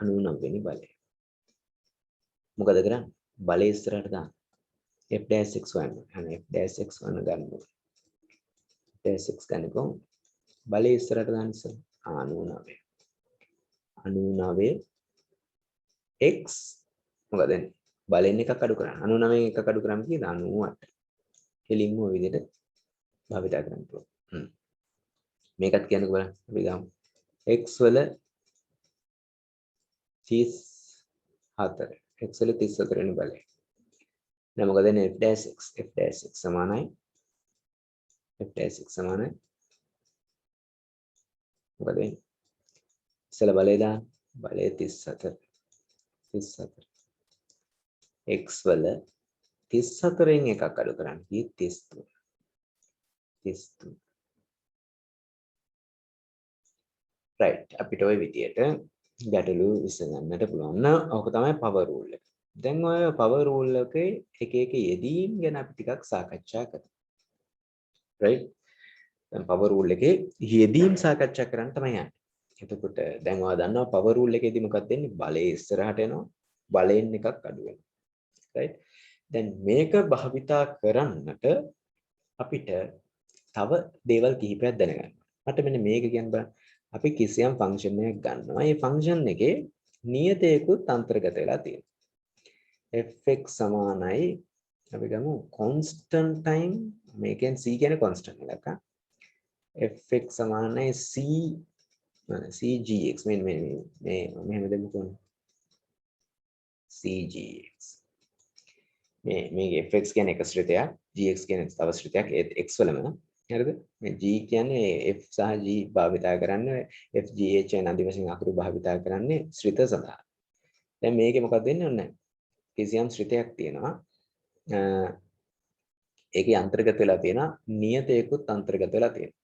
99 වෙනි බලය. මොකද කරන්නේ? බලය ඉස්සරහට දාන්න. f dash x වන්න. අනේ f dash x වන්න ගන්න ඕනේ. f dash x ගන්නකො බලය ඉස්සරහට දාන්න ඉස්සර 99. 99 x මොකද එන්නේ? බලෙන් එකක් අඩු කරන්න. 99 එකක් අඩු කරාම කීයද? 98. කෙලින්ම ඔය විදිහට භාවිතා කරන්න පුළුවන්. මේකත් කියන්නකෝ බලන්න. අපි ගමු. x වල 34. x වල 34 වෙනි බලය. දැන් මොකද එන්නේ? f dash x සමානයි f dash x සමානයි මොකද වෙන්නේ? ඉස්සෙල්ලා බලය දාන්න. බලය 34. 34. x වල 34න් එකක් අඩු කරන්න. 33. 33. right. අපිට ওই විදියට ගැටලු විසඳන්නට පුළුවන්. ඕක තමයි power rule එක. දැන් ඔය power rule එකේ එක එක යෙදීම් ගැන අපි ටිකක් සාකච්ඡා කරමු. right. දැන් power rule එකේ යෙදීම් සාකච්ඡා කරන්න තමයි යන්නේ. එතකොට දැන් ඔයා දන්නවා power rule එකේදී මොකක්ද වෙන්නේ? බලය ඉස්සරහට එනවා. බලයෙන් එකක් අඩු වෙනවා. right. දැන් මේක භාවිතා කරන්නට අපිට තව දේවල් කිහිපයක් දැනගන්න. මට මෙන්න මේක කියන්න බලන්න. අපි කිසියම් ෆන්ක්ෂන් එකක් ගන්නවා. මේ ෆන්ක්ෂන් එකේ නියතයකුත් අන්තර්ගත වෙලා තියෙනවා. fx සමානයි අපි ගමු constant time මේකෙන් c කියන්නේ constant එකක්. fx සමානයි cgx මේ මෙහෙම දෙමුකෝ. cgx මේ fx කියන්නේ එක ශ්‍රිතයක්, gx කියන්නේ තව ශ්‍රිතයක් x වලම. හරිද? මේ g කියන්නේ f සහ g භාවිතා කරන්නේ f g h යන ආදි වශයෙන් අකුරු භාවිතා කරන්නේ ශ්‍රිත සඳහා. දැන් මේකේ මොකක්ද වෙන්නේ? ඔන්න කිසියම් ශ්‍රිතයක් තියෙනවා. ඒකේ අන්තර්ගත වෙලා තියෙනවා නියතයකුත් අන්තර්ගත වෙලා තියෙනවා.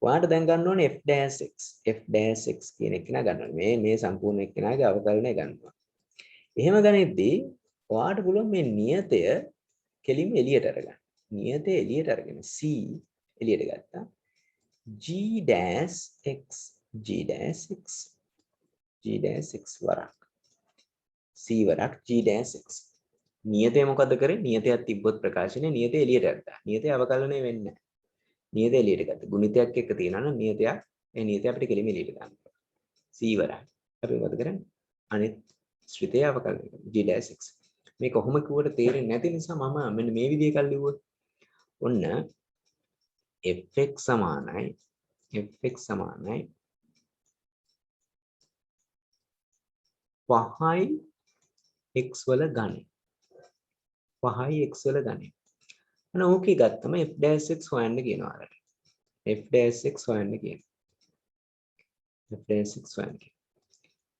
ඔයාලට දැන් ගන්න ඕනේ f dash x කියන එක නා ගන්න ඕනේ. මේ සම්පූර්ණ එක්කෙනාගේ අවකලනය ගන්නවා. එහෙම ගනිද්දී ඔයාලට පුළුවන් මේ නියතය කෙලින්ම එළියට අරගන්න. නියතය එළියට අරගෙන c එළියට ගත්තා. g dash x වරක් c වරක් g dash x. නියතය මොකද කරේ? නියතයක් තිබ්බොත් ප්‍රකාශනයේ නියතය එළියට ගත්තා. නියතය අවකලනය වෙන්නේ නැහැ. නියතය එළියට ගත්තා. ගුණිතයක් එක්ක තියනවා නම් නියතයක් ඒ නියතය අපිට කෙලින්ම එළියට ගන්න. c වරක්. අපි මොකද කරන්නේ? අනිත් ශ්‍රිතය අවකලනය කරනවා. g dash x. මේ කොහොම කිව්වට තේරෙන්නේ නැති නිසා මම මෙන්න මේ විදිහේ කල් ලිව්වොත් ඔන්න fx සමානයි 5යි x වල ගණය. 5යි x වල ගණය. අන්න ඕකේ ගත්තම f dash x හොයන්න කියනවා අරට. f dash x හොයන්න කියනවා. f dash x හොයන්න කියනවා.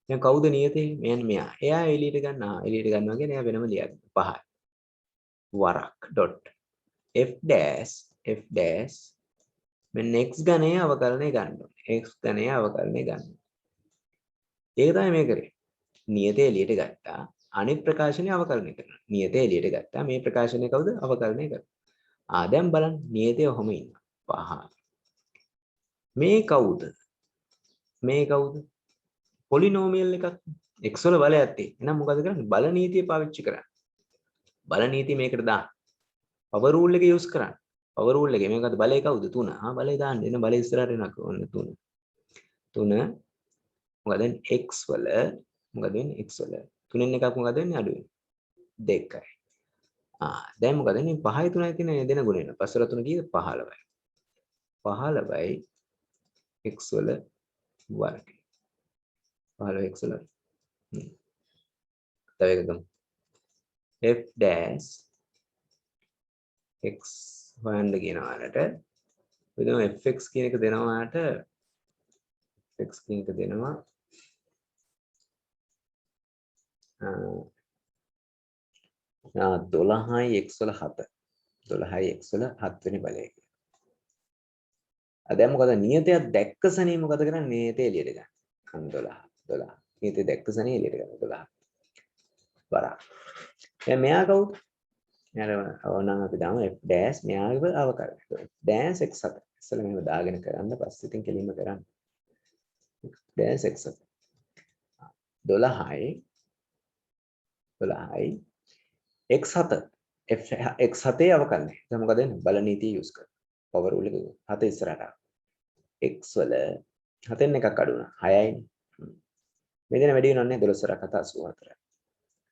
දැන් කවුද නියතේ? මෙයා. එයා එළියට ගන්නවා. එළියට ගන්නවා කියන්නේ එයා වෙනම ලියන්න. 5යි. වරක් dot f dash මෙන්න x ගණය අවකලනය ගන්න ඕනේ. x ගණය අවකලනය ගන්න. ඒක තමයි මේ කරේ. නියතය එළියට ගත්තා. අනිත් ප්‍රකාශනය අවකලනය කරනවා. නියතය එළියට ගත්තා. මේ ප්‍රකාශනය කවුද? අවකලනය කරනවා. දැන් බලන්න නියතය ඔහොම ඉන්නවා. 5. මේ කවුද? පොලිනෝමියල් එකක්. x වල බලයක් තියෙනවා. එහෙනම් මොකද කරන්නේ? බල නීතිය පාවිච්චි කරන්න. බල නීතිය මේකට දාන්න. power rule එක use කරන්න. power rule එකේ මේකද බලය කවුද? 3. බලය දාන්න. එන බලය ඉස්සරහට එනක ඔන්න 3. මොකද වෙන්නේ x වල මොකද වෙන්නේ x වල 3න් එකක් මොකද වෙන්නේ අඩු වෙන්නේ 2යි. දැන් මොකද වෙන්නේ 5යි 3යි කියන දෙන ගුණය වෙනවා. 5 වල 3 කීයද 15යි. 15යි x වල වර්ගය. 15 x වල. තව එකක් ගමු. f dash x හොයන්න කියනවාට විදම fx කියන එක දෙනවාට x කියන එක දෙනවා 12යි x වල 7 12යි x වල 7 වෙනි බලය. දැන් මොකද නියතයක් දැක්ක සනේ මොකද කරන්නේ නියතය එළියට ගන්න. අන්න 12 නියතය දැක්ක සනේ එළියට ගන්න 12 බරා. දැන් මෙයා කවුද? මෙයාට ඕනනම් අපි දාමු f dash මෙයාගේ අවකලනය. f dash x7 ඉස්සෙල්ලා මෙහෙම දාගෙන කරන්න පස්සේ ඉතින් කෙලින්ම කරන්න. f dash x7 12යි x7 x7 අවකලනය. දැන් මොකද වෙන්නේ? බල නීතිය යූස් කරලා. පවර් රූල් එක 7 ඉස්සරහට. x වල 7න් එකක් අඩු වුණා 6යි. මෙතන වැඩි වෙනවන්නේ 12 වරක් 84යි.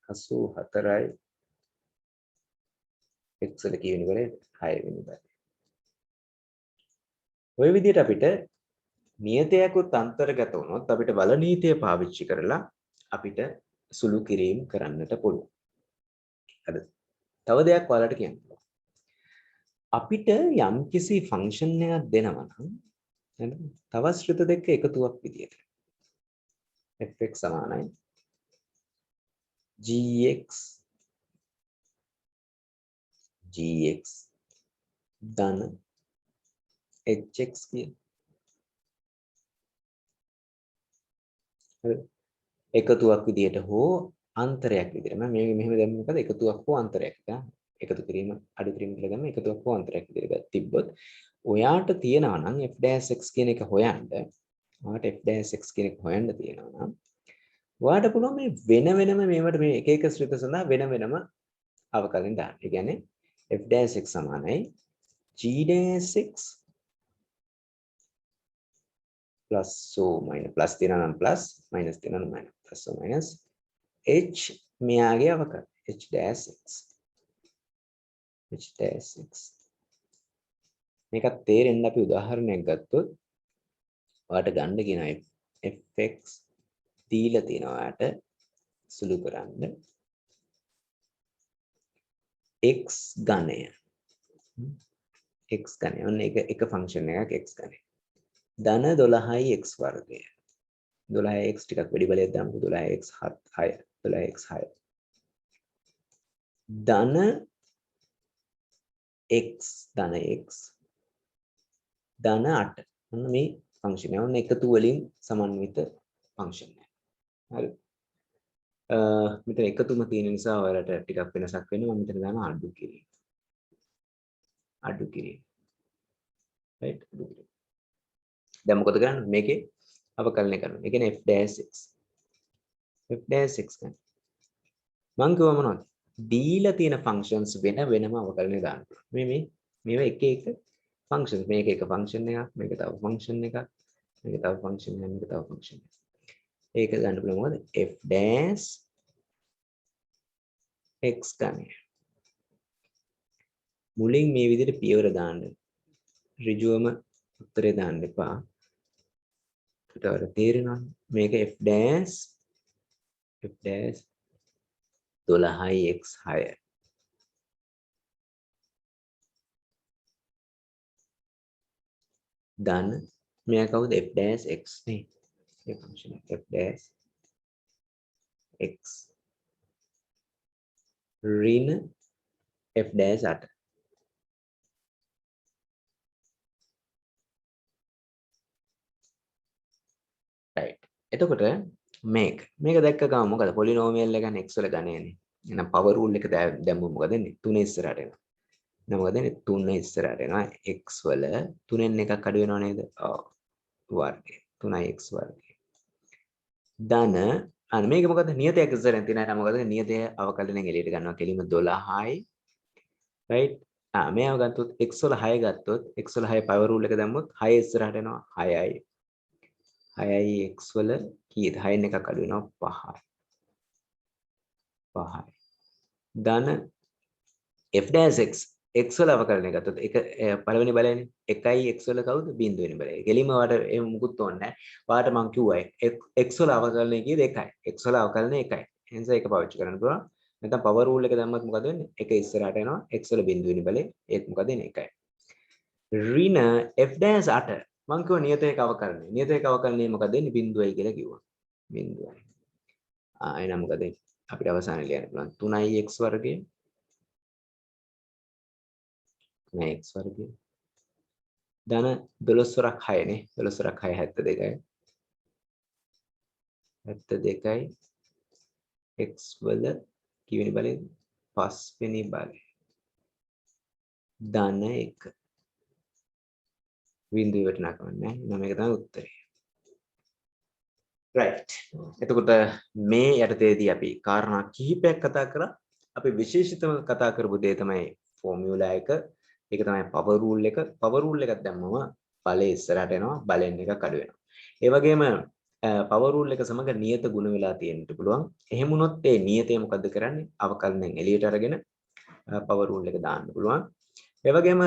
84යි x වල කීවෙනි බලේ 6 වෙනි බලේ. ওই විදිහට අපිට නියතයකුත් අන්තර්ගත වුණොත් අපිට බල නීතිය පාවිච්චි කරලා අපිට සුළු කිරීම කරන්නට පුළුවන්. හරිද? තව දෙයක් ඔයාලට කියන්න. අපිට යම්කිසි ෆන්ක්ෂන් එකක් දෙනවා නම් නේද? තව ශ්‍රිත දෙක එකතුවක් විදියට fx සමානයි gx ධන hx කියන. හරි. එකතුවක් විදියට හෝ අන්තරයක් විදියට. මම මේක මෙහෙම දැම්ම මොකද එකතුවක් හෝ අන්තරයක්. එකතු කිරීම අඩු කිරීම කියලා ගන්න එකතුවක් හෝ අන්තරයක් විදියට තිබ්බොත් ඔයාට තියෙනවා නම් f'(x) කියන එක හොයන්න. ඔයාට f'(x) කියන එක හොයන්න තියෙනවා නම් ඔයාට පුළුවන් මේ වෙන වෙනම මේවට මේ එක එක ශ්‍රිත සඳහා වෙන වෙනම අවකලන දාන්න. ඒ කියන්නේ f'(x) සමානයි g'(x) plus so minus plus තියෙනවා නම් plus minus තියෙනවා නම් minus plus so minus h මෙයාගේ අවකලන h'(x) මේක තේරෙන්න අපි උදාහරණයක් ගත්තොත් ඔයාලට ගන්න කියන fx දීලා තියෙනවා ඔයාලට සුළු කරන්න x ඝනය ඔන්න එක ෆන්ක්ෂන් එකක් x ඝනය ධන 12යි x වර්ගය 12x ටිකක් වැඩි බලයක් දාමු 12x 6 12x 6 ධන x ධන x ධන 8 ඔන්න මේ ෆන්ක්ෂන් එක ඔන්න එකතු වලින් සමන්විත ෆන්ක්ෂන් එක හරි මෙතන එකතුම තියෙන නිසා ඔයාලට ටිකක් වෙනසක් වෙනවා මම මෙතන දාන අඩු කිරීම right අඩු කිරීම දැන් මොකද කරන්නේ මේකේ අවකලනය කරනවා ඒ කියන්නේ f'(x) ගන්න මම කිව්වා මොනවද දීලා තියෙන ෆන්ක්ෂන්ස් වෙන වෙනම අවකලනය දාන්න පුළුවන් මේවා එක එක ෆන්ක්ෂන් මේක එක ෆන්ක්ෂන් එකක් මේක තව ෆන්ක්ෂන් එකක් මේක තව ෆන්ක්ෂන් එකක් මේක තව ෆන්ක්ෂන් එකක් ඒක ගන්න පුළුවන් මොකද f'(x) ගන්න මුලින් මේ විදිහට පියවර දාන්න ඍජුවම උත්තරේ දාන්න එපා ඒකට තේරෙනවා මේක f' 12යි x 6 ධන මෙයා කවුද f'(x) නේ ඒ ෆන්ක්ෂන් f'(x) ඍණ f'(8) right එතකොට මේක දැක්ක ගමන් මොකද පොලිනෝමියල් එක x වල ගණයනේ එහෙනම් පවර් රූල් එක දැම්මොත් මොකද වෙන්නේ 3 ඉස්සරහට එනවා එහෙනම් මොකද වෙන්නේ 3 ඉස්සරහට එනවා x වල 3න් එකක් අඩු වෙනව නේද ඔව් වර්ගය 3x වර්ගය ධන අන්න මේක මොකද නියතයක් ඉස්සරහින් තියෙන අය මොකද නියතය අවකලනයෙන් එළියට ගන්නවා කෙලින්ම 12යි right මෙයාව ගත්තොත් x වල 6 ගත්තොත් x වල 6 පවර් රූල් එක දැම්මොත් 6 ඉස්සරහට එනවා 6යි x වල කීයද 6න් එකක් අඩු වෙනවා 5යි ධන f dash x x වල අවකලනය ගත්තොත් එක පළවෙනි බලයනේ 1යි x වල කවුද බිඳුවෙනි බලය. ගෙලින්ම වාට එහෙම මුකුත් ඕනේ නැහැ. වාට මං කිව්වා x වල අවකලනය කීයද 1යි. x වල අවකලනය 1යි. එහෙනම් ඒක පාවිච්චි කරන්න පුළුවන්. නැත්නම් පවර් රූල් එක දැම්මත් මොකද වෙන්නේ? එක ඉස්සරහට එනවා x වල බිඳුවෙනි බලය. ඒක මොකද වෙන්නේ 1යි. ඍණ f dash 8 මං කිව්වා නියත එක අවකලනය. නියත එක අවකලනය මොකද වෙන්නේ? බිඳුවයි කියලා කිව්වා. බිඳුවයි. එහෙනම් මොකද අපිට අවසානයේ ලියන්න පුළුවන් 3යි x වර්ගය x වර්ගය ධන 12 වරක් 6 නේ 12 වරක් 6 72යි 72යි x වල කීවෙනි බලයද 5 වෙනි බලය ධන 1 බිඳුව වටනකම නැහැ එහෙනම් මේක තමයි උත්තරේ right එතකොට මේ යටතේදී අපි කාරණා කිහිපයක් කතා කරා අපි විශේෂිතව කතා කරපු දේ තමයි ෆෝමියුලා එක ඒක තමයි පවර් රූල් එක. පවර් රූල් එකක් දැම්මම බලය ඉස්සරහට එනවා බලෙන් එකක් අඩු වෙනවා. ඒ වගේම පවර් රූල් එක සමග නියත ගුණ වෙලා තියෙන්නට පුළුවන්. එහෙම වුණොත් ඒ නියතය මොකද්ද කරන්නේ? අවකලනෙන් එළියට අරගෙන පවර් රූල් එක දාන්න පුළුවන්. ඒ වගේම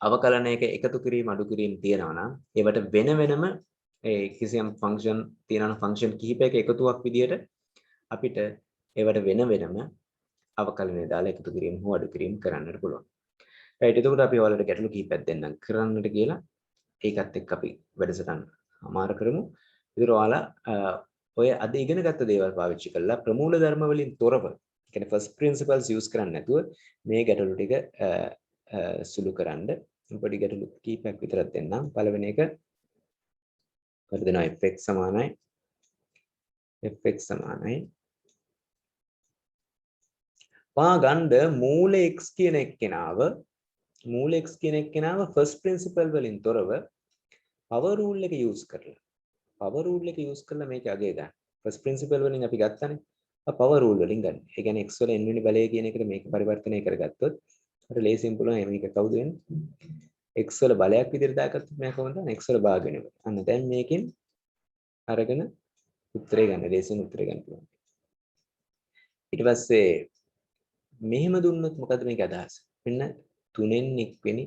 අවකලනයක එකතු කිරීම අඩු කිරීම තියෙනවා නම් ඒවට වෙන වෙනම ඒ කිසියම් ෆන්ක්ෂන් තියෙනවා නම් ෆන්ක්ෂන් කිහිපයක එකතුවක් විදියට අපිට ඒවට වෙන වෙනම අවකලනය දාලා එකතු කිරීම හෝ අඩු කිරීම කරන්නට පුළුවන්. right එතකොට අපි ඔයාලට ගැටලු කිහිපයක් දෙන්නම් කරන්නට කියලා ඒකත් එක්ක අපි වැඩසටහන අමාරු කරමු. ඒතර ඔයාලා ඔය අද ඉගෙන ගත්ත දේවල් පාවිච්චි කරලා ප්‍රමූල ධර්ම වලින් තොරව කියන්නේ first principles use කරන්නේ නැතුව මේ ගැටලු ටික සුළු කරන්න පොඩි ගැටලු කිහිපයක් විතරක් දෙන්නම්. පළවෙනි එක කර දෙනවා fx සමානයි පා ගණ්ඩ මූල x කියන එක්කෙනාව ෆස්ට් ප්‍රින්සිපල් වලින් තොරව පවර් රූල් එක යූස් කරලා මේක අගේ ගන්න. ෆස්ට් ප්‍රින්සිපල් වලින් අපි ගත්තනේ. පවර් රූල් වලින් ගන්න. ඒ කියන්නේ x වල n වෙනි බලය කියන එකට මේක පරිවර්තනය කරගත්තොත් අර ලේසියෙන් පුළුවන් මේක කවුද වෙන්නේ? x වල බලයක් විදිහට දාගත්තොත් මේක කොහොමද? x වල භාග වෙනවා. අන්න දැන් මේකෙන් අරගෙන උත්තරේ ගන්න. ලේසියෙන් උත්තරේ ගන්න පුළුවන්. ඊට පස්සේ මෙහෙම දුන්නොත් මොකද මේක අදහස? මෙන්න 3න් 1 වෙනි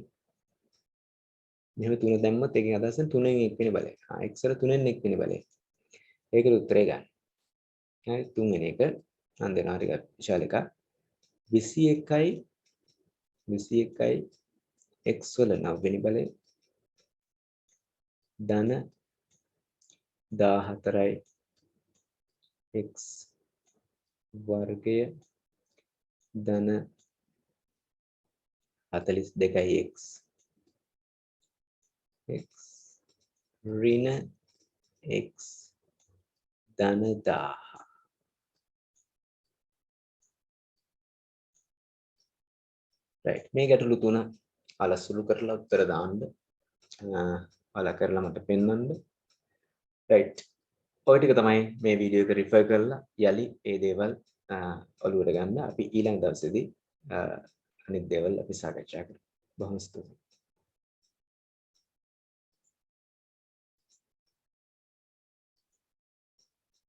මෙහෙම 3 දැම්මොත් ඒකෙන් අදහස 3න් 1 වෙනි බලය. x වල 3න් 1 වෙනි බලය. ඒකට උත්තරේ ගන්න. හරි 3 වෙනි එක මම දෙනවා ටිකක් විශාල එකක් 21යි x වල 9 වෙනි බලය ධන 14යි x වර්ගය ධන 42යි x ඍණ x ධන 1000 right මේ ගැටලු තුන අලසුළු කරලා උත්තර දාන්න ඔයාලා කරලා මට පෙන්වන්න right ඔය ටික තමයි මේ වීඩියෝ එක රිෆර් කරලා යලි ඒ දේවල් ඔළුවට ගන්න අපි ඊළඟ දවසේදී අනිත් දේවල් අපි සාකච්ඡා කරමු බොහොම ස්තුතියි